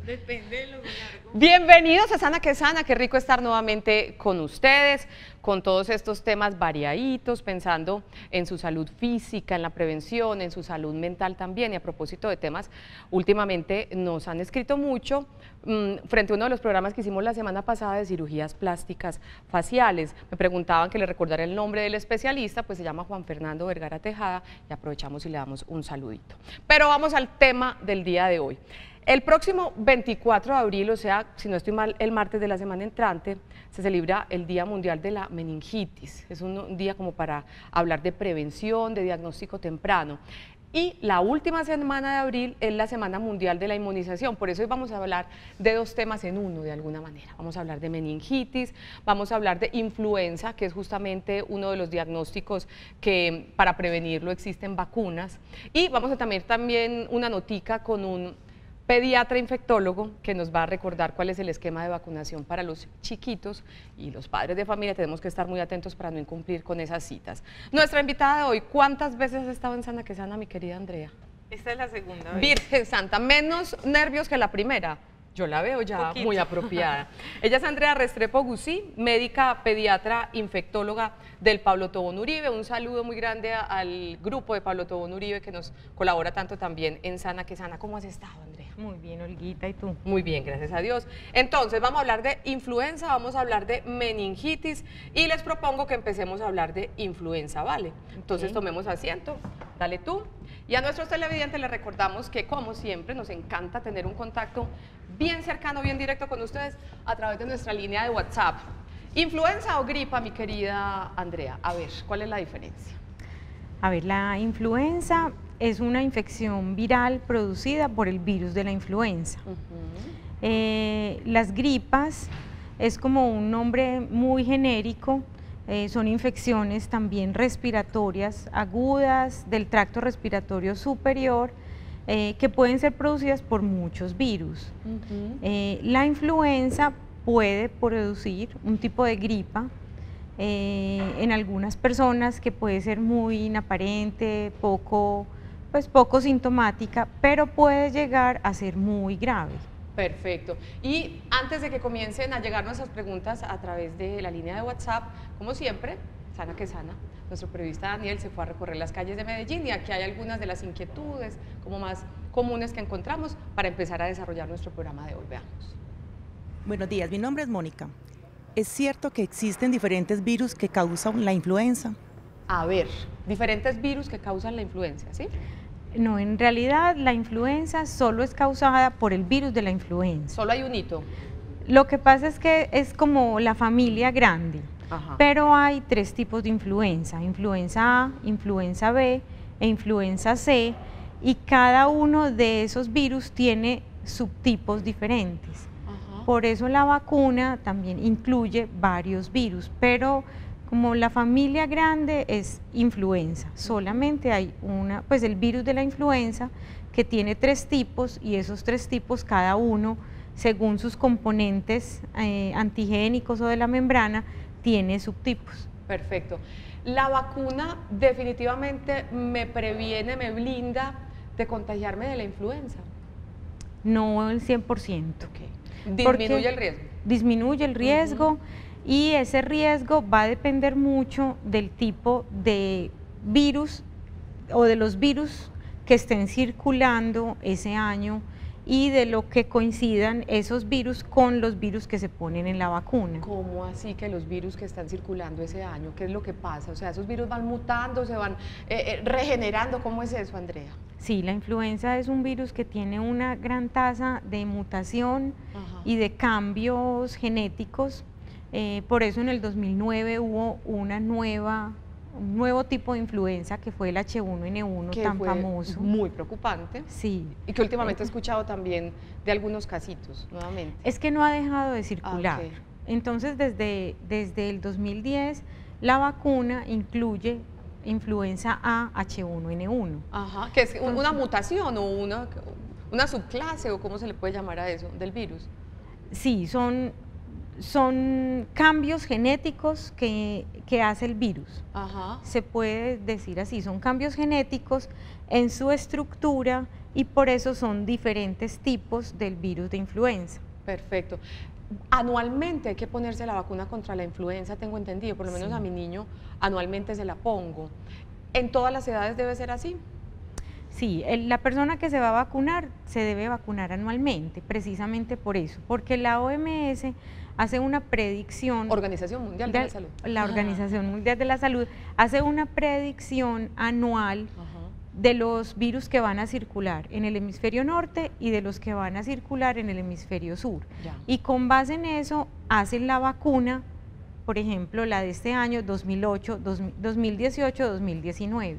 Depende de lo largo. Bienvenidos a Sana que Sana, qué rico estar nuevamente con ustedes, con todos estos temas variaditos, pensando en su salud física, en la prevención, en su salud mental también. Y a propósito de temas, últimamente nos han escrito mucho frente a uno de los programas que hicimos la semana pasada de cirugías plásticas faciales. Me preguntaban que le recordara el nombre del especialista, pues se llama Juan Fernando Vergara Tejada y aprovechamos y le damos un saludito. Pero vamos al tema del día de hoy. El próximo 24 de abril, o sea, si no estoy mal, el martes de la semana entrante, se celebra el Día Mundial de la Meningitis. Es un día como para hablar de prevención, de diagnóstico temprano. Y la última semana de abril es la Semana Mundial de la Inmunización. Por eso hoy vamos a hablar de dos temas en uno, de alguna manera. Vamos a hablar de meningitis, vamos a hablar de influenza, que es justamente uno de los diagnósticos que para prevenirlo existen vacunas. Y vamos a tener también una notica con un pediatra infectólogo que nos va a recordar cuál es el esquema de vacunación para los chiquitos, y los padres de familia tenemos que estar muy atentos para no incumplir con esas citas. Nuestra invitada de hoy, ¿cuántas veces has estado en Sana que Sana, mi querida Andrea? Esta es la segunda vez. Virgen Santa, menos nervios que la primera. Yo la veo ya muy apropiada. Ella es Andrea Restrepo Guzí, médica pediatra infectóloga del Pablo Tobón Uribe. Un saludo muy grande al grupo de Pablo Tobón Uribe que nos colabora tanto también en Sana que Sana. ¿Cómo has estado, Andrea? Muy bien, Olguita, ¿y tú? Muy bien, gracias a Dios. Entonces, vamos a hablar de influenza, vamos a hablar de meningitis y les propongo que empecemos a hablar de influenza, ¿vale? Entonces, tomemos asiento, dale tú. Y a nuestros televidentes les recordamos que, como siempre, nos encanta tener un contacto bien cercano, bien directo con ustedes a través de nuestra línea de WhatsApp. ¿Influenza o gripa, mi querida Andrea? A ver, ¿cuál es la diferencia? A ver, la influenza es una infección viral producida por el virus de la influenza. Las gripas es como un nombre muy genérico. Son infecciones también respiratorias agudas del tracto respiratorio superior que pueden ser producidas por muchos virus. La influenza puede producir un tipo de gripa en algunas personas que puede ser muy inaparente, poco sintomática, pero puede llegar a ser muy grave. Perfecto. Y antes de que comiencen a llegar nuestras preguntas a través de la línea de WhatsApp, como siempre, Sana que Sana, nuestro periodista Daniel se fue a recorrer las calles de Medellín y aquí hay algunas de las inquietudes como más comunes que encontramos para empezar a desarrollar nuestro programa de hoy. Veamos. Buenos días, mi nombre es Mónica. ¿Es cierto que existen diferentes virus que causan la influenza? A ver, diferentes virus que causan la influenza, ¿sí? No, en realidad la influenza solo es causada por el virus de la influenza. Solo hay un hito. Lo que pasa es que es como la familia grande, pero hay tres tipos de influenza: influenza A, influenza B e influenza C, y cada uno de esos virus tiene subtipos diferentes. Por eso la vacuna también incluye varios virus, pero como la familia grande es influenza, solamente hay pues el virus de la influenza que tiene tres tipos, y esos tres tipos cada uno, según sus componentes antigénicos o de la membrana, tiene subtipos. Perfecto. La vacuna definitivamente me previene, me blinda de contagiarme de la influenza. No el 100%. Disminuye el riesgo. Disminuye el riesgo. Y ese riesgo va a depender mucho del tipo de virus o de los virus que estén circulando ese año y de lo que coincidan esos virus con los virus que se ponen en la vacuna. ¿Cómo así que los virus que están circulando ese año? ¿Qué es lo que pasa? O sea, ¿esos virus van mutando, se van regenerando? ¿Cómo es eso, Andrea? Sí, la influenza es un virus que tiene una gran tasa de mutación y de cambios genéticos. Por eso en el 2009 hubo un nuevo tipo de influenza que fue el H1N1 que tan fue famoso. Muy preocupante. Sí. Y que últimamente he escuchado también de algunos casitos, nuevamente. Es que no ha dejado de circular. Entonces desde el 2010 la vacuna incluye influenza A H1N1. Que es una mutación o una subclase, o cómo se le puede llamar a eso, del virus. Sí, son cambios genéticos que hace el virus. Se puede decir así, son cambios genéticos en su estructura y por eso son diferentes tipos del virus de influenza. Perfecto. Anualmente hay que ponerse la vacuna contra la influenza, tengo entendido, por lo menos a mi niño anualmente se la pongo. ¿En todas las edades debe ser así? Sí, la persona que se va a vacunar se debe vacunar anualmente, precisamente por eso, porque la OMS hace una predicción. Organización Mundial de la Salud. La Organización Mundial de la Salud hace una predicción anual de los virus que van a circular en el hemisferio norte y de los que van a circular en el hemisferio sur. Ya. Y con base en eso hacen la vacuna, por ejemplo, la de este año 2018-2019.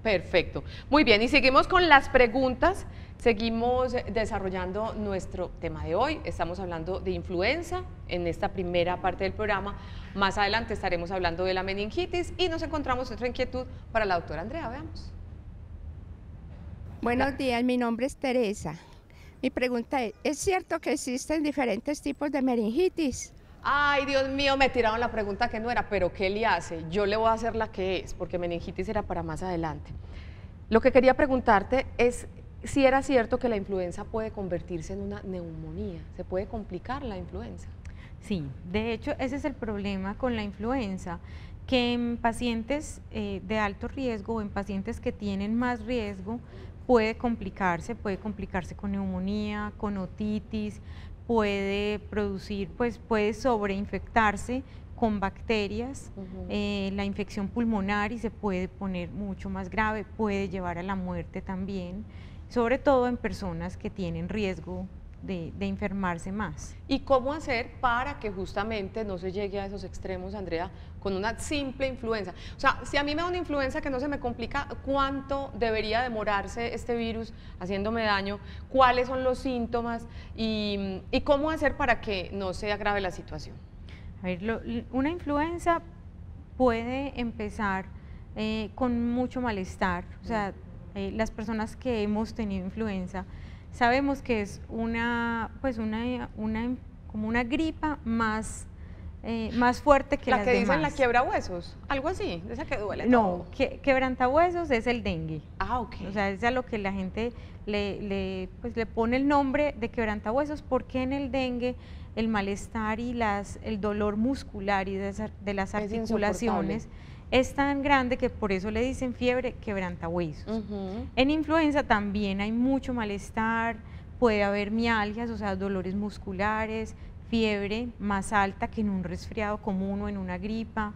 Perfecto. Muy bien, y seguimos con las preguntas, seguimos desarrollando nuestro tema de hoy. Estamos hablando de influenza en esta primera parte del programa. Más adelante estaremos hablando de la meningitis y nos encontramos otra inquietud para la doctora Andrea. Veamos. Buenos días, mi nombre es Teresa. Mi pregunta ¿es cierto que existen diferentes tipos de meningitis? Ay, Dios mío, me tiraron la pregunta que no era, pero ¿qué le hace? Yo le voy a hacer la que es, porque meningitis era para más adelante. Lo que quería preguntarte es si era cierto que la influenza puede convertirse en una neumonía, ¿se puede complicar la influenza? Sí, de hecho ese es el problema con la influenza, que en pacientes de alto riesgo o en pacientes que tienen más riesgo puede complicarse con neumonía, con otitis, puede producir, pues puede sobreinfectarse con bacterias, la infección pulmonar y se puede poner mucho más grave, puede llevar a la muerte también, sobre todo en personas que tienen riesgo de enfermarse más. ¿Y cómo hacer para que justamente no se llegue a esos extremos, Andrea, con una simple influenza? O sea, si a mí me da una influenza que no se me complica, ¿cuánto debería demorarse este virus haciéndome daño? ¿Cuáles son los síntomas? ¿Y cómo hacer para que no se agrave la situación? A ver, una influenza puede empezar con mucho malestar, o sea, las personas que hemos tenido influenza sabemos que es como una gripa más fuerte que las demás. La que dicen la quiebra huesos, algo así, esa que duele. No, quebrantahuesos es el dengue. Ah, ok. O sea, es a lo que la gente le pone el nombre de quebrantahuesos, porque en el dengue el malestar y el dolor muscular y de las articulaciones es tan grande que por eso le dicen fiebre quebrantahuesos. En influenza también hay mucho malestar, puede haber mialgias, o sea, dolores musculares, fiebre más alta que en un resfriado común o en una gripa,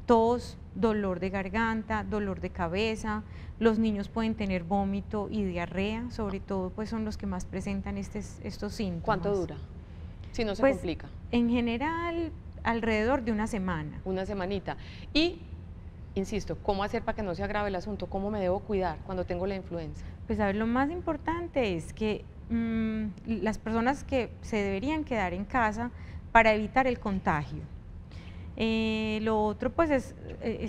tos, dolor de garganta, dolor de cabeza. Los niños pueden tener vómito y diarrea, sobre todo pues son los que más presentan estos síntomas. ¿Cuánto dura? Si no se complica. En general, alrededor de una semana. Una semanita. Y insisto, ¿cómo hacer para que no se agrave el asunto? ¿Cómo me debo cuidar cuando tengo la influenza? Pues a ver, lo más importante es que las personas que se deberían quedar en casa para evitar el contagio. Lo otro pues es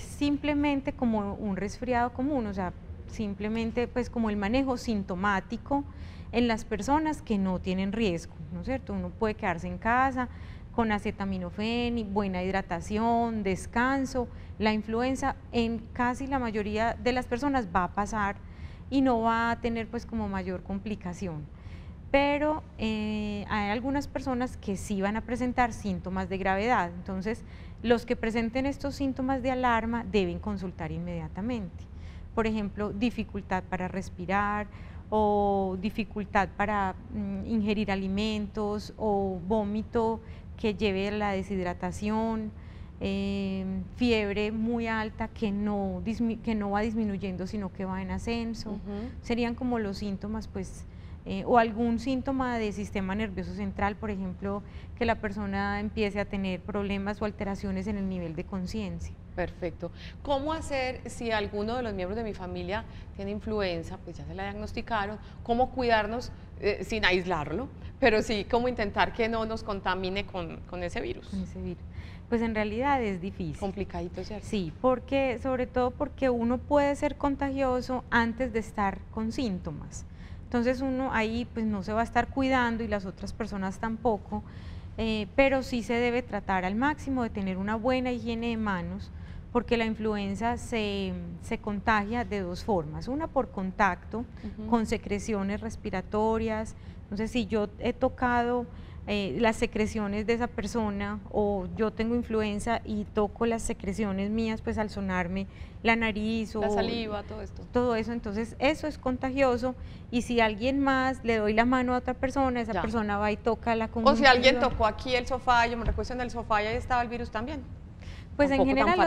simplemente como un resfriado común, o sea, simplemente pues como el manejo sintomático en las personas que no tienen riesgo, ¿no es cierto? Uno puede quedarse en casa con acetaminofén, buena hidratación, descanso. La influenza en casi la mayoría de las personas va a pasar y no va a tener pues como mayor complicación. Pero hay algunas personas que sí van a presentar síntomas de gravedad, entonces los que presenten estos síntomas de alarma deben consultar inmediatamente. Por ejemplo, dificultad para respirar o dificultad para ingerir alimentos o vómito que lleve a la deshidratación, fiebre muy alta que no va disminuyendo sino que va en ascenso, serían como los síntomas pues, o algún síntoma de sistema nervioso central, por ejemplo, que la persona empiece a tener problemas o alteraciones en el nivel de conciencia. Perfecto. ¿Cómo hacer si alguno de los miembros de mi familia tiene influenza, pues ya se la diagnosticaron, cómo cuidarnos sin aislarlo, pero sí cómo intentar que no nos contamine con ese virus? Con ese virus. Pues en realidad es difícil. Complicadito, ¿cierto? Sí, sobre todo porque uno puede ser contagioso antes de estar con síntomas. Entonces uno ahí pues no se va a estar cuidando y las otras personas tampoco, pero sí se debe tratar al máximo de tener una buena higiene de manos, porque la influenza se contagia de dos formas, una por contacto con secreciones respiratorias. Entonces, si yo he tocado las secreciones de esa persona o yo tengo influenza y toco las secreciones mías, pues al sonarme la nariz o la saliva, todo esto. Todo eso, entonces eso es contagioso, y si alguien más le doy la mano a otra persona, esa persona va y toca la conjuntiva. O si alguien tocó aquí el sofá, yo me recuesto en el sofá y ahí estaba el virus también. Pues en general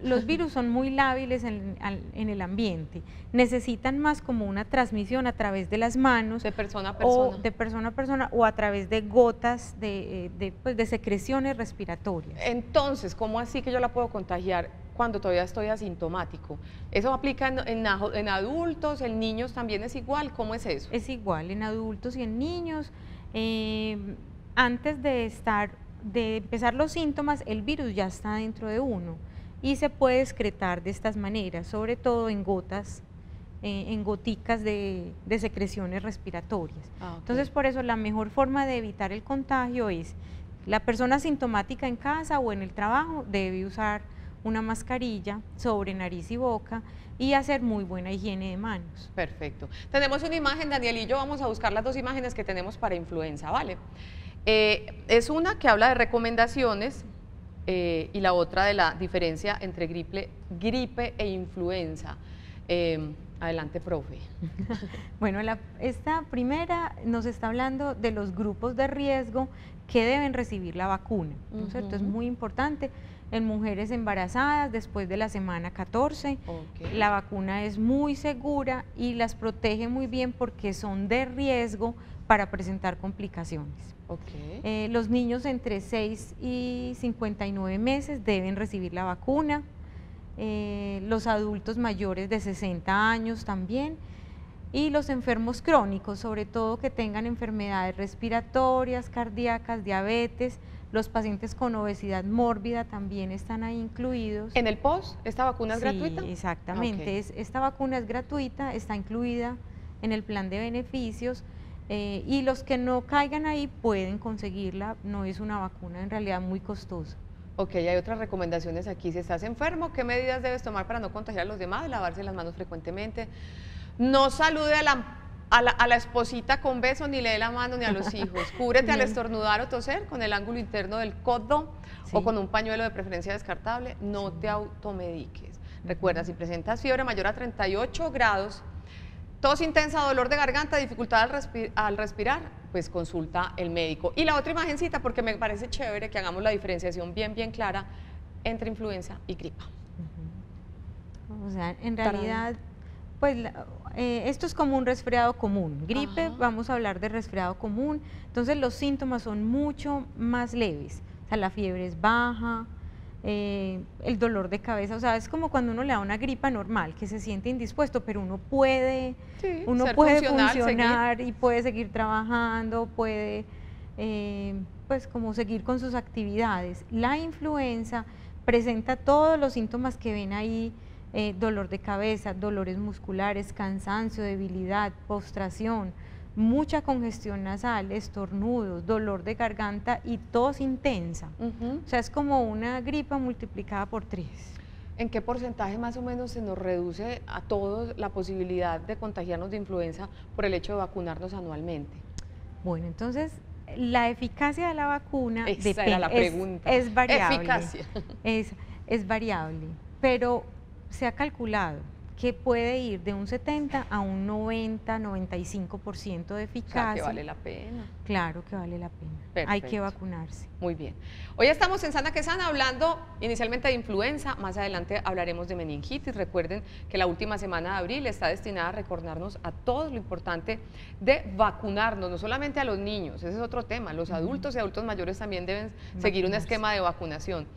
los virus son muy lábiles en el ambiente, necesitan más como una transmisión a través de las manos, de persona a persona, o de persona a persona, o a través de gotas pues de secreciones respiratorias. Entonces, ¿cómo así que yo la puedo contagiar cuando todavía estoy asintomático? ¿Eso aplica en adultos, en niños también es igual? ¿Cómo es eso? Es igual en adultos y en niños. Antes de empezar los síntomas, el virus ya está dentro de uno y se puede excretar de estas maneras, sobre todo en gotas, en goticas de secreciones respiratorias. Okay. Entonces, por eso la mejor forma de evitar el contagio es la persona asintomática en casa o en el trabajo debe usar una mascarilla sobre nariz y boca y hacer muy buena higiene de manos. Perfecto. Tenemos una imagen, Daniel y yo vamos a buscar las dos imágenes que tenemos para influenza, ¿vale? Es una que habla de recomendaciones y la otra de la diferencia entre gripe e influenza. Adelante, profe. Bueno, esta primera nos está hablando de los grupos de riesgo que deben recibir la vacuna, ¿no es cierto? Es muy importante. En mujeres embarazadas después de la semana 14, la vacuna es muy segura y las protege muy bien porque son de riesgo para presentar complicaciones. Los niños entre 6 y 59 meses deben recibir la vacuna, los adultos mayores de 60 años también, y los enfermos crónicos, sobre todo que tengan enfermedades respiratorias, cardíacas, diabetes. Los pacientes con obesidad mórbida también están ahí incluidos. ¿En el POS esta vacuna es gratuita? Sí, exactamente. Esta vacuna es gratuita, está incluida en el plan de beneficios y los que no caigan ahí pueden conseguirla. No es una vacuna en realidad muy costosa. Ok, hay otras recomendaciones aquí. Si estás enfermo, ¿qué medidas debes tomar para no contagiar a los demás? Lavarse las manos frecuentemente. No salude a la esposita con beso, ni le dé la mano ni a los hijos. Cúbrete al estornudar o toser con el ángulo interno del codo o con un pañuelo de preferencia descartable. No te automediques. Recuerda, si presentas fiebre mayor a 38 grados, tos intensa, dolor de garganta, dificultad al respirar, pues consulta el médico. Y la otra imagencita, porque me parece chévere que hagamos la diferenciación bien clara entre influenza y gripa. O sea, en realidad, pues esto es como un resfriado común. Gripe, vamos a hablar de resfriado común, entonces los síntomas son mucho más leves. O sea, la fiebre es baja, el dolor de cabeza, o sea, es como cuando uno le da una gripa normal, que se siente indispuesto, pero uno puede, funcionar y puede seguir trabajando, puede pues como seguir con sus actividades. La influenza presenta todos los síntomas que ven ahí, dolor de cabeza, dolores musculares, cansancio, debilidad, postración, mucha congestión nasal, estornudos, dolor de garganta y tos intensa. O sea, es como una gripa multiplicada por 3. ¿En qué porcentaje más o menos se nos reduce a todos la posibilidad de contagiarnos de influenza por el hecho de vacunarnos anualmente? Bueno, entonces la eficacia de la vacuna Esa era la pregunta. Es variable. Eficacia. Es variable, pero se ha calculado que puede ir de un 70 a un 90-95% de eficacia. O sea, que vale la pena. Claro que vale la pena. Perfecto. Hay que vacunarse. Muy bien. Hoy estamos en Sana que Sana hablando inicialmente de influenza, más adelante hablaremos de meningitis. Recuerden que la última semana de abril está destinada a recordarnos a todos lo importante de vacunarnos, no solamente a los niños, ese es otro tema, los adultos y adultos mayores también deben seguir un esquema de vacunación.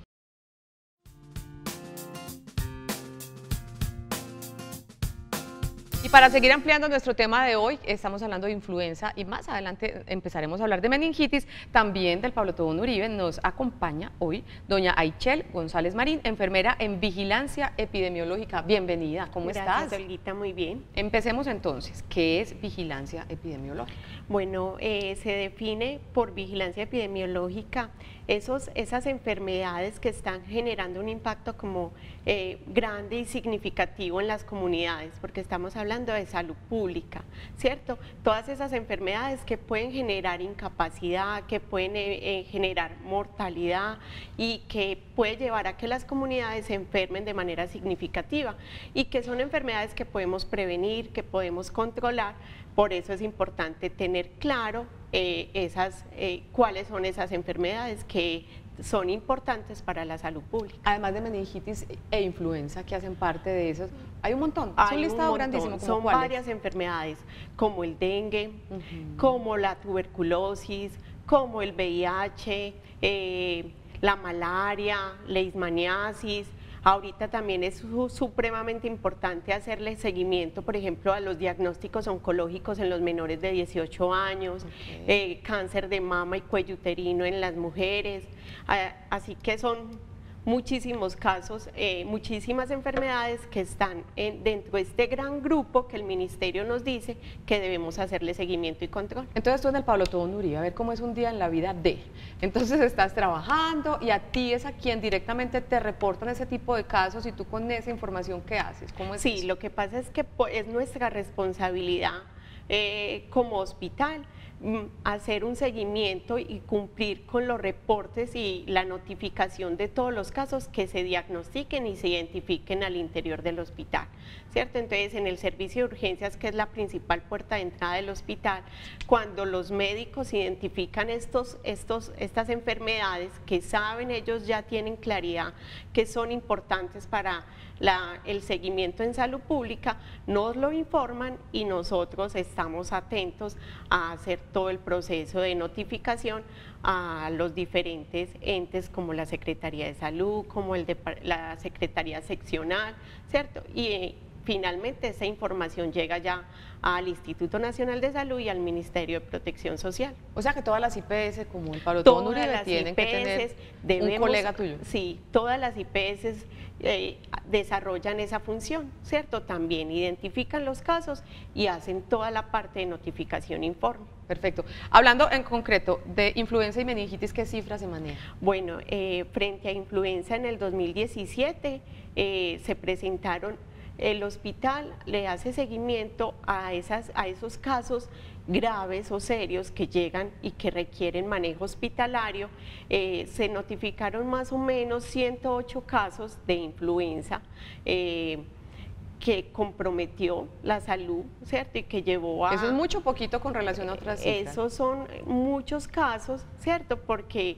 para seguir ampliando nuestro tema de hoy, estamos hablando de influenza y más adelante empezaremos a hablar de meningitis, también del Pablo Tobón Uribe. Nos acompaña hoy doña Aichel González Marín, enfermera en vigilancia epidemiológica. Bienvenida, ¿cómo estás? Gracias, Olguita, muy bien. Empecemos entonces, ¿qué es vigilancia epidemiológica? Bueno, se define por vigilancia epidemiológica esas enfermedades que están generando un impacto como grande y significativo en las comunidades, porque estamos hablando de salud pública, ¿cierto? Todas esas enfermedades que pueden generar incapacidad, que pueden generar mortalidad y que puede llevar a que las comunidades se enfermen de manera significativa y que son enfermedades que podemos prevenir, que podemos controlar. Por eso es importante tener claro cuáles son esas enfermedades que son importantes para la salud pública. Además de meningitis e influenza, que hacen parte de esos, hay un montón, es un listado grandísimo. Son varias enfermedades, como el dengue, como la tuberculosis, como el VIH, la malaria, leishmaniasis. Ahorita también es supremamente importante hacerle seguimiento, por ejemplo, a los diagnósticos oncológicos en los menores de 18 años, cáncer de mama y cuello uterino en las mujeres, así que son muchísimos casos, muchísimas enfermedades que están dentro de este gran grupo que el ministerio nos dice que debemos hacerle seguimiento y control. Entonces tú en el Pablo Tobón Uribe, a ver cómo es un día en la vida de, entonces estás trabajando y a ti es a quien directamente te reportan ese tipo de casos y tú con esa información, ¿qué haces? ¿Cómo es eso? Lo que pasa es que es nuestra responsabilidad como hospital hacer un seguimiento y cumplir con los reportes y la notificación de todos los casos que se diagnostiquen y se identifiquen al interior del hospital, ¿cierto? Entonces, en el servicio de urgencias, que es la principal puerta de entrada del hospital, cuando los médicos identifican estas enfermedades que saben, ellos ya tienen claridad que son importantes para el seguimiento en salud pública, nos lo informan y nosotros estamos atentos a hacer todo el proceso de notificación a los diferentes entes como la Secretaría de Salud, como la Secretaría Seccional, ¿cierto? Y finalmente esa información llega ya al Instituto Nacional de Salud y al Ministerio de Protección Social. O sea que todas las IPS, como el Pablo Tobón Uribe, tienen que tener un colega tuyo. Sí, todas las IPS desarrollan esa función, ¿cierto? También identifican los casos y hacen toda la parte de notificación e informe. Perfecto. Hablando en concreto de influenza y meningitis, ¿qué cifras se manejan? Bueno, frente a influenza en el 2017 se presentaron. El hospital le hace seguimiento a esos casos graves o serios que llegan y que requieren manejo hospitalario. Se notificaron más o menos 108 casos de influenza que comprometió la salud, ¿cierto? Y que llevó a... Eso es mucho poquito con relación a otras cifras. Esos son muchos casos, ¿cierto? Porque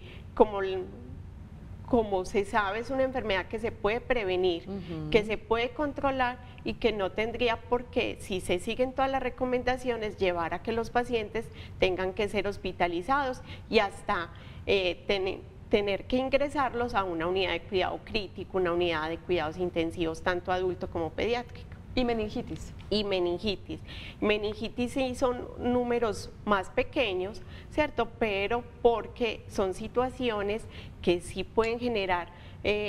como se sabe, es una enfermedad que se puede prevenir, que se puede controlar y que no tendría por qué, si se siguen todas las recomendaciones, llevar a que los pacientes tengan que ser hospitalizados y hasta tener que ingresarlos a una unidad de cuidado crítico, una unidad de cuidados intensivos, tanto adulto como pediátrico. ¿Y meningitis? Y meningitis. Meningitis sí son números más pequeños, ¿cierto? Pero porque son situaciones que sí pueden generar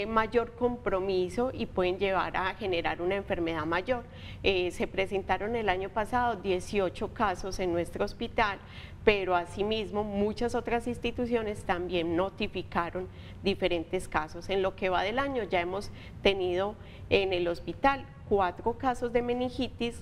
mayor compromiso y pueden llevar a generar una enfermedad mayor. Se presentaron el año pasado 18 casos en nuestro hospital, pero asimismo muchas otras instituciones también notificaron diferentes casos. En lo que va del año ya hemos tenido en el hospital 4 casos de meningitis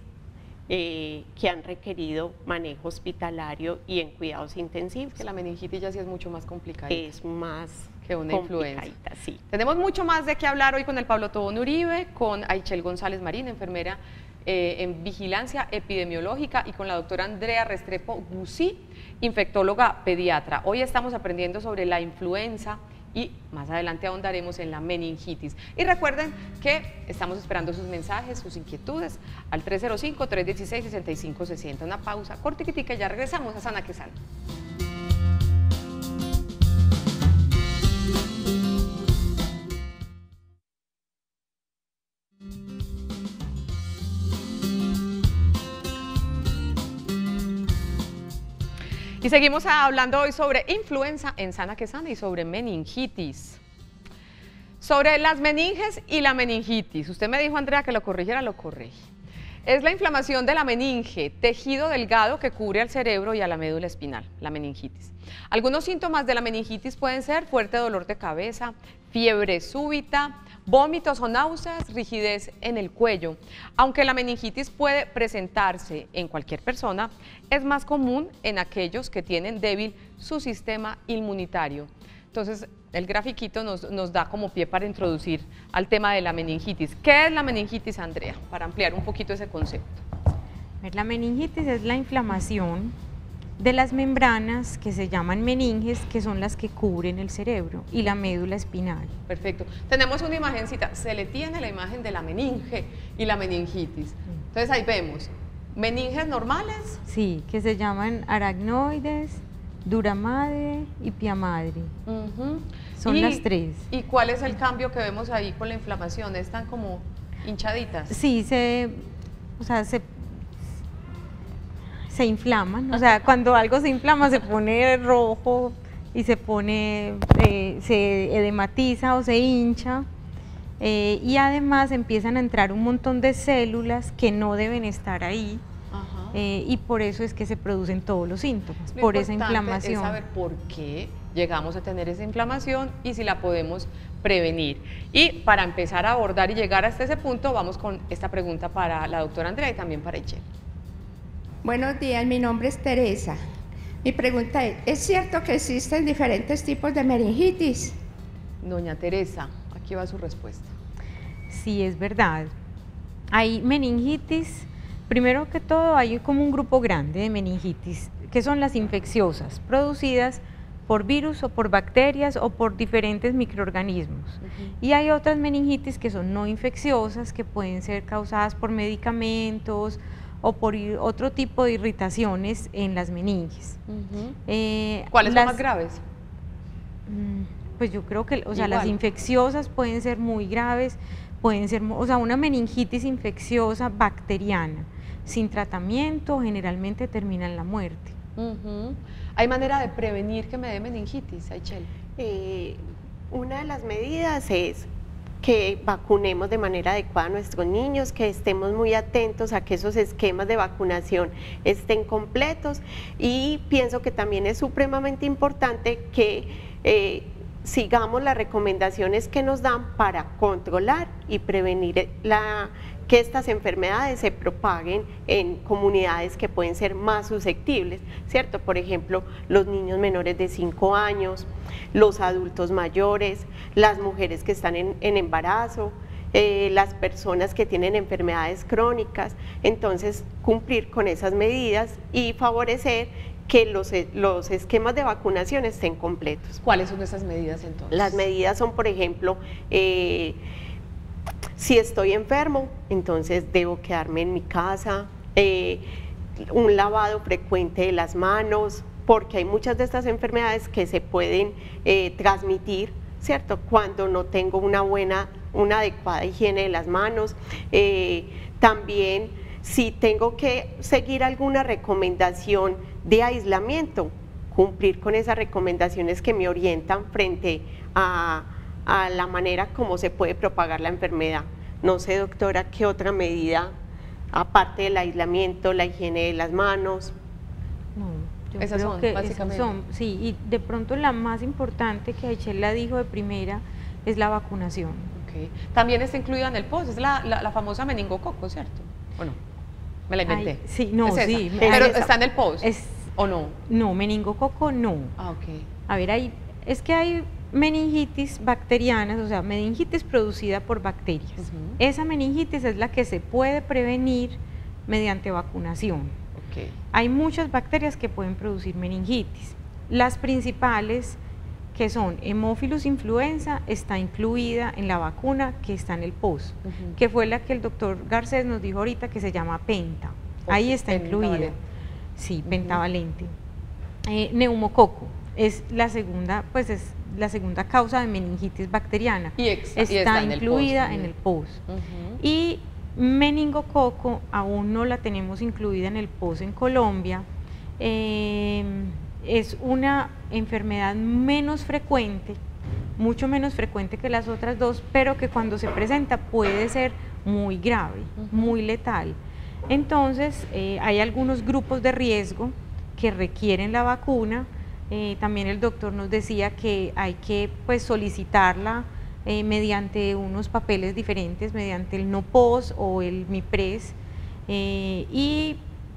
que han requerido manejo hospitalario y en cuidados intensivos. Que la meningitis ya sí es mucho más complicada. Es más que una influenza. Sí. Tenemos mucho más de qué hablar hoy con el Pablo Tobón Uribe, con Aichel González Marín, enfermera en vigilancia epidemiológica, y con la doctora Andrea Restrepo Guzzi, infectóloga pediatra. Hoy estamos aprendiendo sobre la influenza y más adelante ahondaremos en la meningitis. Y recuerden que estamos esperando sus mensajes, sus inquietudes al 305-316-6560. Una pausa cortiquitica y ya regresamos a Sana que Sana. Y seguimos hablando hoy sobre influenza en Sana que Sana y sobre meningitis. Sobre las meninges y la meningitis. Usted me dijo, Andrea, que lo corrigiera, lo corrige. Es la inflamación de la meninge, tejido delgado que cubre al cerebro y a la médula espinal, la meningitis. Algunos síntomas de la meningitis pueden ser fuerte dolor de cabeza, fiebre súbita, vómitos o náuseas, rigidez en el cuello. Aunque la meningitis puede presentarse en cualquier persona, es más común en aquellos que tienen débil su sistema inmunitario. Entonces, el grafiquito nos da como pie para introducir al tema de la meningitis. ¿Qué es la meningitis, Andrea? Para ampliar un poquito ese concepto. La meningitis es la inflamación de las membranas que se llaman meninges, que son las que cubren el cerebro y la médula espinal. Perfecto. Tenemos una imagencita, se le tiene la imagen de la meninge y la meningitis. Entonces ahí vemos, meninges normales. Sí, que se llaman aracnoides, duramadre y piamadre. Son las tres. ¿Y cuál es el cambio que vemos ahí con la inflamación? ¿Están como hinchaditas? Sí, se inflaman. O sea, cuando algo se inflama se pone rojo y se edematiza o se hincha. Y además empiezan a entrar un montón de células que no deben estar ahí. Y por eso es que se producen todos los síntomas, por esa inflamación. Es saber por qué llegamos a tener esa inflamación y si la podemos prevenir. Y para empezar a abordar y llegar hasta ese punto, vamos con esta pregunta para la doctora Andrea y también para Itzel. Buenos días, mi nombre es Teresa. Mi pregunta ¿es cierto que existen diferentes tipos de meningitis? Doña Teresa, aquí va su respuesta. Sí, es verdad. Hay meningitis. Primero que todo, hay como un grupo grande de meningitis, que son las infecciosas, producidas por virus o por bacterias o por diferentes microorganismos. Y hay otras meningitis que son no infecciosas, que pueden ser causadas por medicamentos o por otro tipo de irritaciones en las meninges. ¿Cuáles son más graves? Pues yo creo que, las infecciosas pueden ser muy graves, pueden ser, una meningitis infecciosa bacteriana, sin tratamiento, generalmente termina en la muerte. ¿Hay manera de prevenir que me dé meningitis, Aichel? Una de las medidas es que vacunemos de manera adecuada a nuestros niños, que estemos muy atentos a que esos esquemas de vacunación estén completos, y pienso que también es supremamente importante que sigamos las recomendaciones que nos dan para controlar y prevenir que estas enfermedades se propaguen en comunidades que pueden ser más susceptibles, ¿cierto? Por ejemplo, los niños menores de 5 años, los adultos mayores, las mujeres que están en embarazo, las personas que tienen enfermedades crónicas. Entonces, cumplir con esas medidas y favorecer que los esquemas de vacunación estén completos. ¿Cuáles son esas medidas entonces? Las medidas son, por ejemplo, si estoy enfermo, entonces debo quedarme en mi casa, un lavado frecuente de las manos, porque hay muchas de estas enfermedades que se pueden transmitir, ¿cierto? Cuando no tengo una adecuada higiene de las manos. También, si tengo que seguir alguna recomendación de aislamiento, cumplir con esas recomendaciones que me orientan frente a la manera como se puede propagar la enfermedad. No sé, doctora, ¿qué otra medida, aparte del aislamiento, la higiene de las manos? No, esas son, básicamente. Sí, y de pronto la más importante que Aichel la dijo de primera es la vacunación. Okay. También está incluida en el POS, es la famosa meningococo, ¿cierto? ¿O no? Me la inventé. Sí, no, sí. Pero está en el POS, ¿o no? No, meningococo no. A ver, es que hay meningitis bacterianas, o sea, meningitis producida por bacterias. Esa meningitis es la que se puede prevenir mediante vacunación. Hay muchas bacterias que pueden producir meningitis. Las principales, que son Haemophilus influenza, está incluida en la vacuna que está en el POS, que fue la que el doctor Garcés nos dijo ahorita, que se llama Penta. Ahí está incluida. Sí, pentavalente. Neumococo es la segunda, es la segunda causa de meningitis bacteriana. Está incluida en el POS. Y meningococo aún no la tenemos incluida en el POS en Colombia. es una enfermedad menos frecuente, mucho menos frecuente que las otras dos, pero que cuando se presenta puede ser muy grave, muy letal. Entonces, hay algunos grupos de riesgo que requieren la vacuna. También el doctor nos decía que hay que pues, solicitarla mediante unos papeles diferentes, mediante el NOPOS o el MIPRES,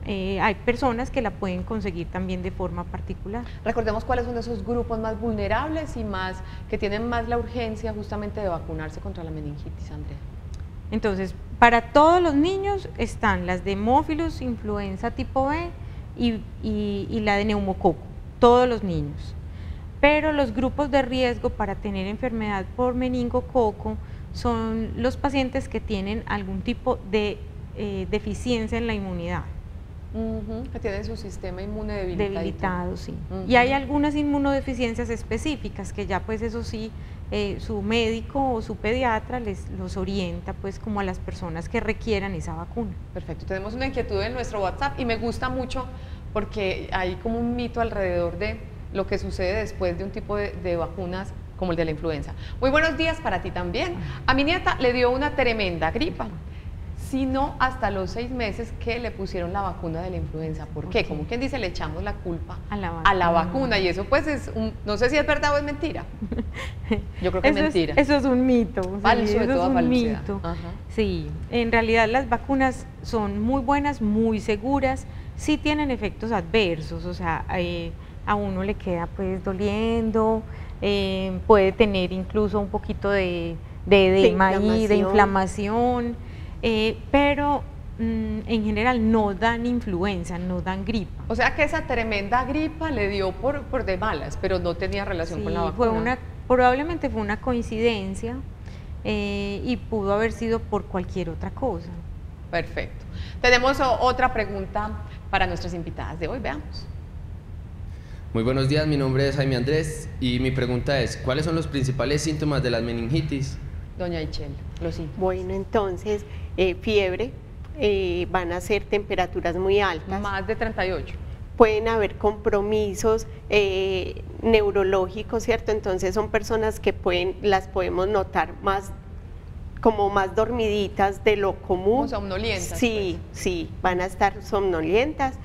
hay personas que la pueden conseguir también de forma particular. Recordemos cuáles son esos grupos más vulnerables y más que tienen más la urgencia justamente de vacunarse contra la meningitis, Andrea. Entonces, para todos los niños están las de hemófilos, influenza tipo B y la de neumococo, todos los niños. Pero los grupos de riesgo para tener enfermedad por meningococo son los pacientes que tienen algún tipo de deficiencia en la inmunidad. Que tienen su sistema inmune debilitado, sí. Y hay algunas inmunodeficiencias específicas que ya pues eso sí, su médico o su pediatra los orienta pues como a las personas que requieran esa vacuna. Perfecto, tenemos una inquietud en nuestro WhatsApp y me gusta mucho porque hay como un mito alrededor de lo que sucede después de un tipo de vacunas como el de la influenza. Muy buenos días para ti también. A mi nieta le dio una tremenda gripa, sino hasta los 6 meses que le pusieron la vacuna de la influenza. ¿Por qué? Como quien dice, le echamos la culpa a la vacuna y eso pues es, no sé si es verdad o es mentira. Yo creo que es mentira. Eso es un mito. Falso, sí, de toda falsedad. Mito. Sí, en realidad las vacunas son muy buenas, muy seguras, sí tienen efectos adversos, o sea, a uno le queda pues doliendo, puede tener incluso un poquito de edema y de inflamación. Pero en general no dan influenza, no dan gripa. O sea que esa tremenda gripa le dio por de malas, pero no tenía relación con la vacuna. Probablemente fue una coincidencia y pudo haber sido por cualquier otra cosa. Perfecto. Tenemos otra pregunta para nuestras invitadas de hoy, veamos. Muy buenos días, mi nombre es Jaime Andrés y mi pregunta es, ¿cuáles son los principales síntomas de la meningitis? Doña Ichel, los síntomas. Bueno, entonces, fiebre, van a ser temperaturas muy altas. Más de 38. Pueden haber compromisos neurológicos, ¿cierto? Entonces son personas que las podemos notar como más dormiditas de lo común. Como somnolientas. Sí, pues. Sí, van a estar somnolientas.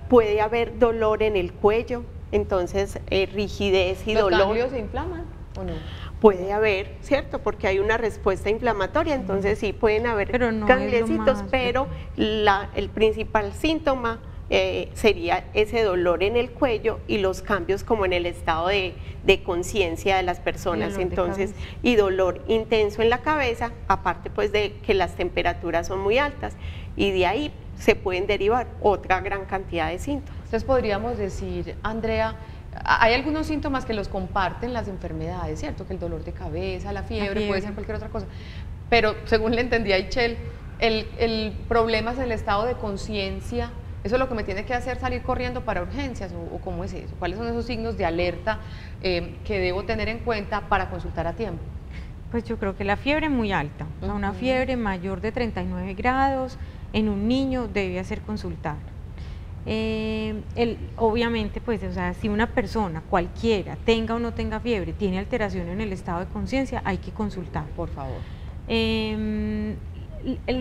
Puede haber dolor en el cuello, entonces rigidez y dolor. ¿Los ganglios se inflaman o no? Puede haber, ¿cierto? Porque hay una respuesta inflamatoria, entonces sí pueden haber gangliositos, pero el principal síntoma sería ese dolor en el cuello y los cambios como en el estado de conciencia de las personas, entonces, y dolor intenso en la cabeza, aparte pues de que las temperaturas son muy altas, y de ahí se pueden derivar otra gran cantidad de síntomas. Entonces podríamos decir, Andrea, hay algunos síntomas que los comparten las enfermedades, ¿cierto? Que el dolor de cabeza, la fiebre, puede ser cualquier otra cosa, pero según le entendí a Ichel, el problema es el estado de conciencia. ¿Eso es lo que me tiene que hacer salir corriendo para urgencias o cómo es eso? ¿Cuáles son esos signos de alerta que debo tener en cuenta para consultar a tiempo? Pues yo creo que la fiebre muy alta, una fiebre mayor de 39 grados en un niño debe hacer consultar. Obviamente, pues, o sea, si una persona cualquiera tenga o no tenga fiebre, tiene alteración en el estado de conciencia, hay que consultar. Por favor. El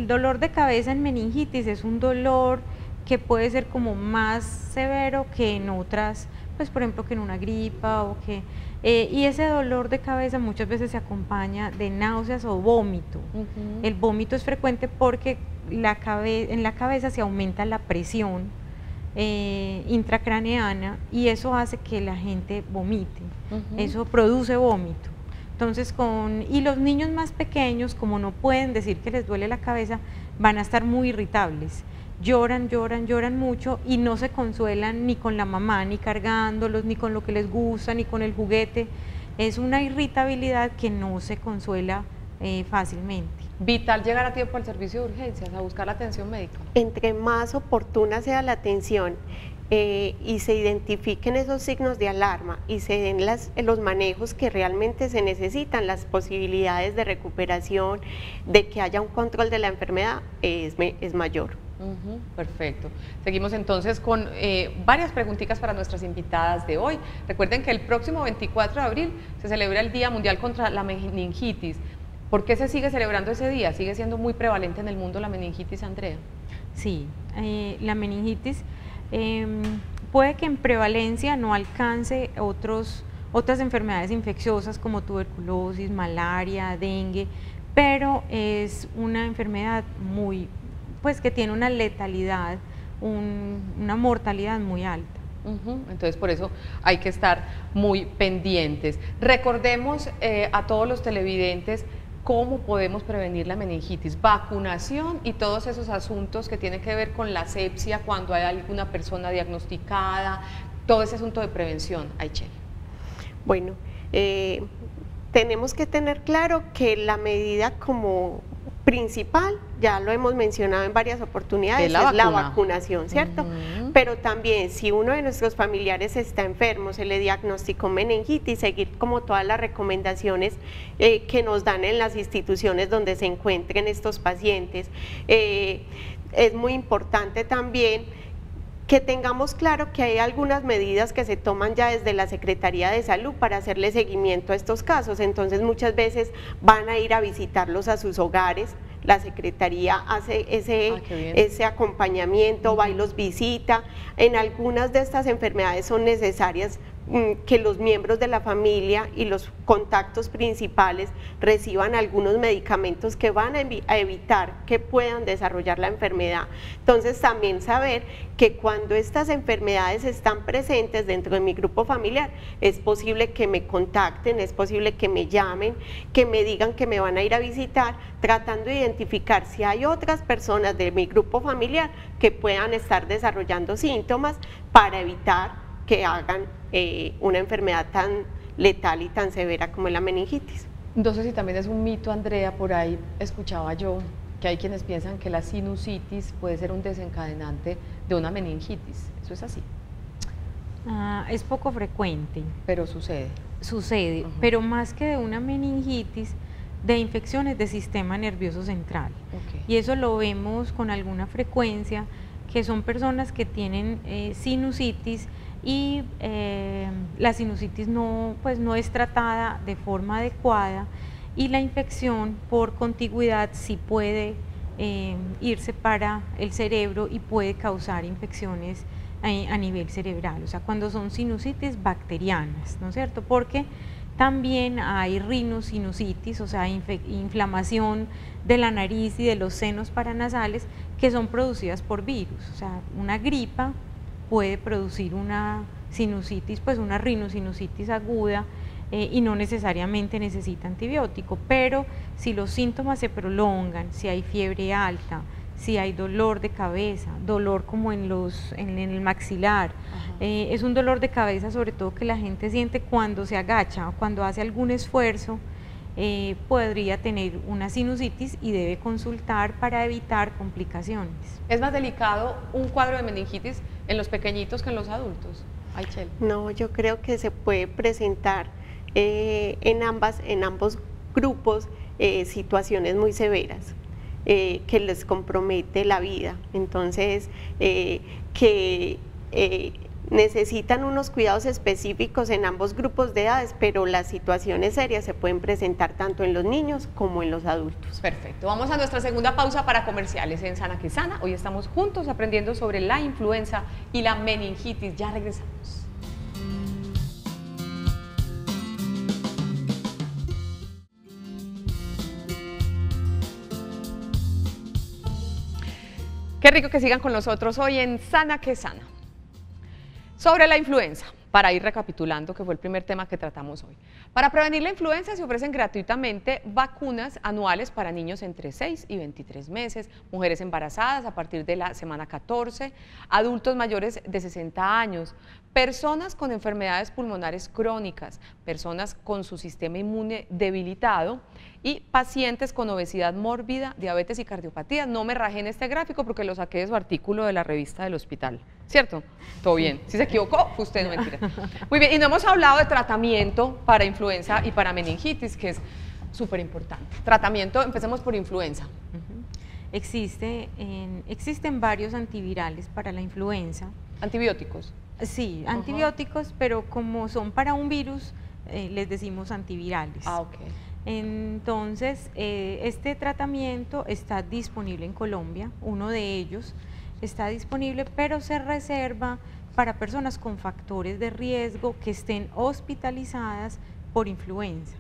dolor de cabeza en meningitis es un dolor que puede ser como más severo que en otras, pues por ejemplo que en una gripa o que y ese dolor de cabeza muchas veces se acompaña de náuseas o vómito. El vómito es frecuente porque en la cabeza se aumenta la presión intracraneana y eso hace que la gente vomite, eso produce vómito. Entonces y los niños más pequeños, como no pueden decir que les duele la cabeza, van a estar muy irritables. Lloran mucho y no se consuelan ni con la mamá, ni cargándolos, ni con lo que les gusta, ni con el juguete. Es una irritabilidad que no se consuela fácilmente. Vital llegar a tiempo al servicio de urgencias, a buscar la atención médica. Entre más oportuna sea la atención y se identifiquen esos signos de alarma y se den los manejos que realmente se necesitan, las posibilidades de recuperación, de que haya un control de la enfermedad es mayor. Perfecto. Seguimos entonces con varias preguntitas para nuestras invitadas de hoy. Recuerden que el próximo 24 de abril se celebra el Día Mundial contra la Meningitis. ¿Por qué se sigue celebrando ese día? ¿Sigue siendo muy prevalente en el mundo la meningitis, Andrea? Sí, la meningitis puede que en prevalencia no alcance otras enfermedades infecciosas como tuberculosis, malaria, dengue, pero es una enfermedad que tiene una letalidad, una mortalidad muy alta. Entonces por eso hay que estar muy pendientes. Recordemos a todos los televidentes cómo podemos prevenir la meningitis, vacunación y todos esos asuntos que tienen que ver con la asepsia cuando hay alguna persona diagnosticada, todo ese asunto de prevención. Aichel. Bueno, tenemos que tener claro que la medida como principal, ya lo hemos mencionado en varias oportunidades, es la vacunación, ¿cierto? Pero también si uno de nuestros familiares está enfermo, se le diagnosticó meningitis, seguir como todas las recomendaciones que nos dan en las instituciones donde se encuentren estos pacientes. Es muy importante también que tengamos claro que hay algunas medidas que se toman ya desde la Secretaría de Salud para hacerle seguimiento a estos casos, entonces muchas veces van a ir a visitarlos a sus hogares, la Secretaría hace ese acompañamiento, va y los visita. En algunas de estas enfermedades son necesarias que los miembros de la familia y los contactos principales reciban algunos medicamentos que van a evitar que puedan desarrollar la enfermedad. Entonces también saber que cuando estas enfermedades están presentes dentro de mi grupo familiar, es posible que me contacten, es posible que me llamen, que me digan que me van a ir a visitar, tratando de identificar si hay otras personas de mi grupo familiar que puedan estar desarrollando síntomas para evitar que hagan una enfermedad tan letal y tan severa como la meningitis. Entonces, si también es un mito, Andrea, por ahí escuchaba yo que hay quienes piensan que la sinusitis puede ser un desencadenante de una meningitis. ¿Eso es así? Es poco frecuente. Pero sucede. Sucede, pero más que de una meningitis, de infecciones del sistema nervioso central. Y eso lo vemos con alguna frecuencia, que son personas que tienen sinusitis y la sinusitis no es tratada de forma adecuada y la infección por contigüidad sí puede irse para el cerebro y puede causar infecciones a nivel cerebral, o sea, cuando son sinusitis bacterianas, ¿no es cierto? Porque también hay rinosinusitis, o sea, inflamación de la nariz y de los senos paranasales que son producidas por virus, o sea, una gripa puede producir una sinusitis, pues una rinosinusitis aguda y no necesariamente necesita antibiótico, pero si los síntomas se prolongan, si hay fiebre alta, si hay dolor de cabeza, dolor como en el maxilar, es un dolor de cabeza sobre todo que la gente siente cuando se agacha o cuando hace algún esfuerzo, podría tener una sinusitis y debe consultar para evitar complicaciones. ¿Es más delicado un cuadro de meningitis en los pequeñitos que en los adultos? Aichel. No, yo creo que se puede presentar en ambos grupos situaciones muy severas que les compromete la vida, entonces necesitan unos cuidados específicos en ambos grupos de edades, pero las situaciones serias se pueden presentar tanto en los niños como en los adultos. Perfecto, vamos a nuestra segunda pausa para comerciales en Sana que Sana. Hoy estamos juntos aprendiendo sobre la influenza y la meningitis. Ya regresamos. Qué rico que sigan con nosotros hoy en Sana que Sana. Sobre la influenza, para ir recapitulando, que fue el primer tema que tratamos hoy. Para prevenir la influenza se ofrecen gratuitamente vacunas anuales para niños entre 6 y 23 meses, mujeres embarazadas a partir de la semana 14, adultos mayores de 60 años, personas con enfermedades pulmonares crónicas, personas con su sistema inmune debilitado y pacientes con obesidad mórbida, diabetes y cardiopatía. No me rajé en este gráfico porque lo saqué de su artículo de la revista del hospital, ¿cierto? Todo bien. Si se equivocó, fue usted, no mentira. Muy bien, y no hemos hablado de tratamiento para influenza y para meningitis, que es súper importante. Tratamiento, empecemos por influenza. existen varios antivirales para la influenza. ¿Antibióticos? Sí, antibióticos, pero como son para un virus, les decimos antivirales. Ah, ok. Entonces, este tratamiento está disponible en Colombia, uno de ellos está disponible, pero se reserva para personas con factores de riesgo que estén hospitalizadas por influenza.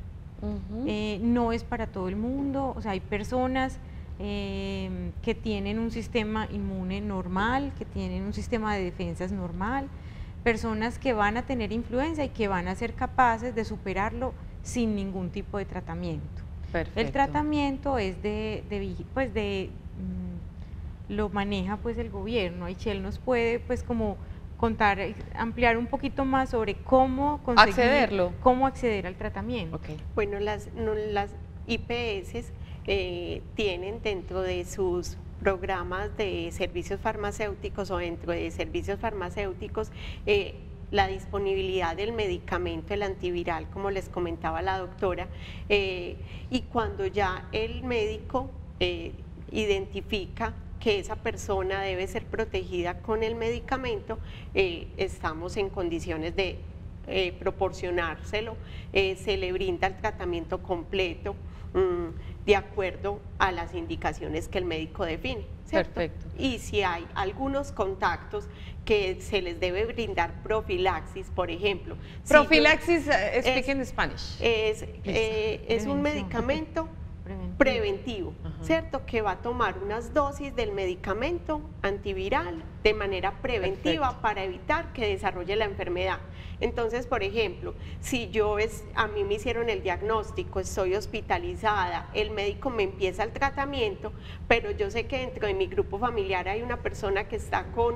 No es para todo el mundo, o sea, hay personas que tienen un sistema inmune normal, que tienen un sistema de defensas normal, personas que van a tener influenza y que van a ser capaces de superarlo sin ningún tipo de tratamiento. Perfecto. El tratamiento es lo maneja pues el gobierno. Aichel nos puede pues como contar, ampliar un poquito más sobre cómo conseguir, cómo acceder al tratamiento. Okay. Bueno, las IPS tienen dentro de sus programas de servicios farmacéuticos o dentro de servicios farmacéuticos la disponibilidad del medicamento, el antiviral, como les comentaba la doctora, y cuando ya el médico identifica que esa persona debe ser protegida con el medicamento, estamos en condiciones de proporcionárselo, se le brinda el tratamiento completo de acuerdo a las indicaciones que el médico define, ¿cierto? Perfecto. Y si hay algunos contactos que se les debe brindar profilaxis, por ejemplo. Profilaxis, speak in Spanish. Es un medicamento preventivo, ¿cierto? Que va a tomar unas dosis del medicamento antiviral de manera preventiva. Perfecto. Para evitar que desarrolle la enfermedad. Entonces, por ejemplo, si a mí me hicieron el diagnóstico, estoy hospitalizada, el médico me empieza el tratamiento, pero yo sé que dentro de mi grupo familiar hay una persona que está con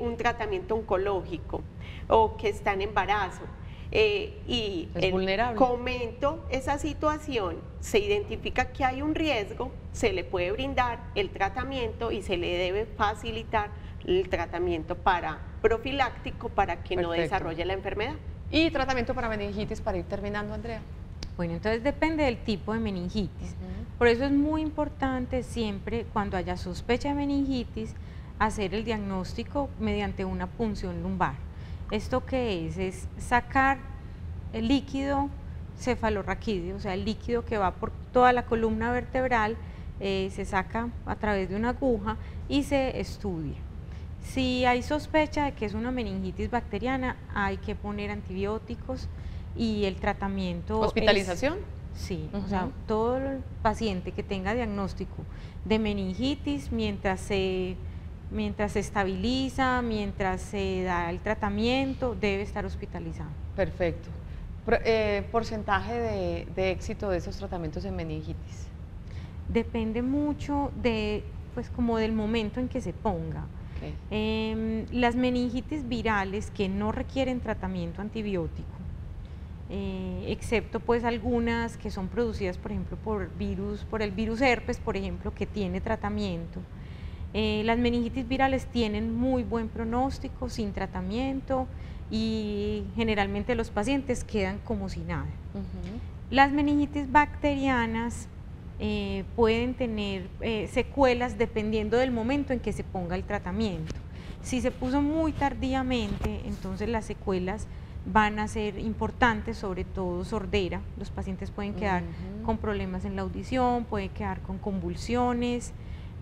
un tratamiento oncológico o que está en embarazo, y es vulnerable. Comento esa situación, se identifica que hay un riesgo, se le puede brindar el tratamiento y se le debe facilitar el tratamiento profiláctico para que Perfecto. No desarrolle la enfermedad. ¿Y tratamiento para meningitis para ir terminando, Andrea? Bueno, entonces depende del tipo de meningitis. Por eso es muy importante siempre cuando haya sospecha de meningitis hacer el diagnóstico mediante una punción lumbar. ¿Esto qué es? Es sacar el líquido cefalorraquídeo, o sea, el líquido que va por toda la columna vertebral, se saca a través de una aguja y se estudia. Si hay sospecha de que es una meningitis bacteriana, hay que poner antibióticos y el tratamiento. ¿Hospitalización? Sí, o sea, todo el paciente que tenga diagnóstico de meningitis, mientras se estabiliza, mientras se da el tratamiento, debe estar hospitalizado. Perfecto. ¿Porcentaje de éxito de esos tratamientos en meningitis? Depende mucho como del momento en que se ponga. Okay. Las meningitis virales que no requieren tratamiento antibiótico, excepto pues algunas que son producidas por ejemplo por el virus herpes, por ejemplo, que tiene tratamiento. Las meningitis virales tienen muy buen pronóstico sin tratamiento y generalmente los pacientes quedan como si nada. Las meningitis bacterianas pueden tener secuelas dependiendo del momento en que se ponga el tratamiento. Si se puso muy tardíamente, entonces las secuelas van a ser importantes, sobre todo sordera. Los pacientes pueden quedar con problemas en la audición, pueden quedar con convulsiones,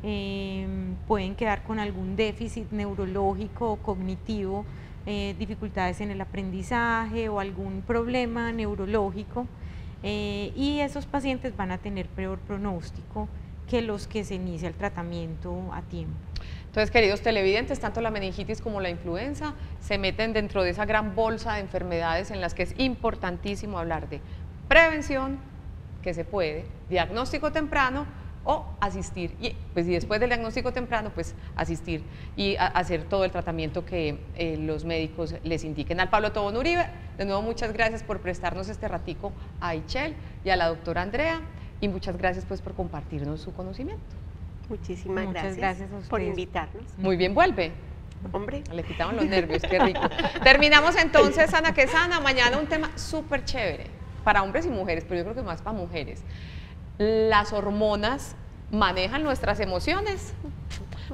pueden quedar con algún déficit neurológico o cognitivo, dificultades en el aprendizaje o algún problema neurológico, y esos pacientes van a tener peor pronóstico que los que se inicia el tratamiento a tiempo. Entonces, queridos televidentes, tanto la meningitis como la influenza se meten dentro de esa gran bolsa de enfermedades en las que es importantísimo hablar de prevención, que se puede, diagnóstico temprano o asistir, y después del diagnóstico temprano, pues asistir y hacer todo el tratamiento que los médicos les indiquen. Al Pablo Tobón Uribe, de nuevo muchas gracias por prestarnos este ratico a Aichel y a la doctora Andrea, y muchas gracias pues por compartirnos su conocimiento. Muchísimas gracias por invitarnos. Muy bien, vuelve. Hombre. Le quitaban los nervios, qué rico. Terminamos entonces, Sana que Sana, mañana un tema súper chévere, para hombres y mujeres, pero yo creo que más para mujeres. Las hormonas manejan nuestras emociones.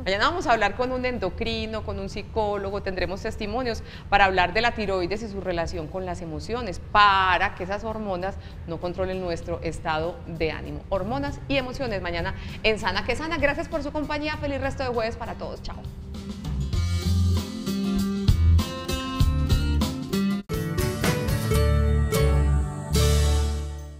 Mañana vamos a hablar con un endocrino, con un psicólogo, tendremos testimonios para hablar de la tiroides y su relación con las emociones, para que esas hormonas no controlen nuestro estado de ánimo. Hormonas y emociones mañana en Sana que Sana. Gracias por su compañía, feliz resto de jueves para todos, chao.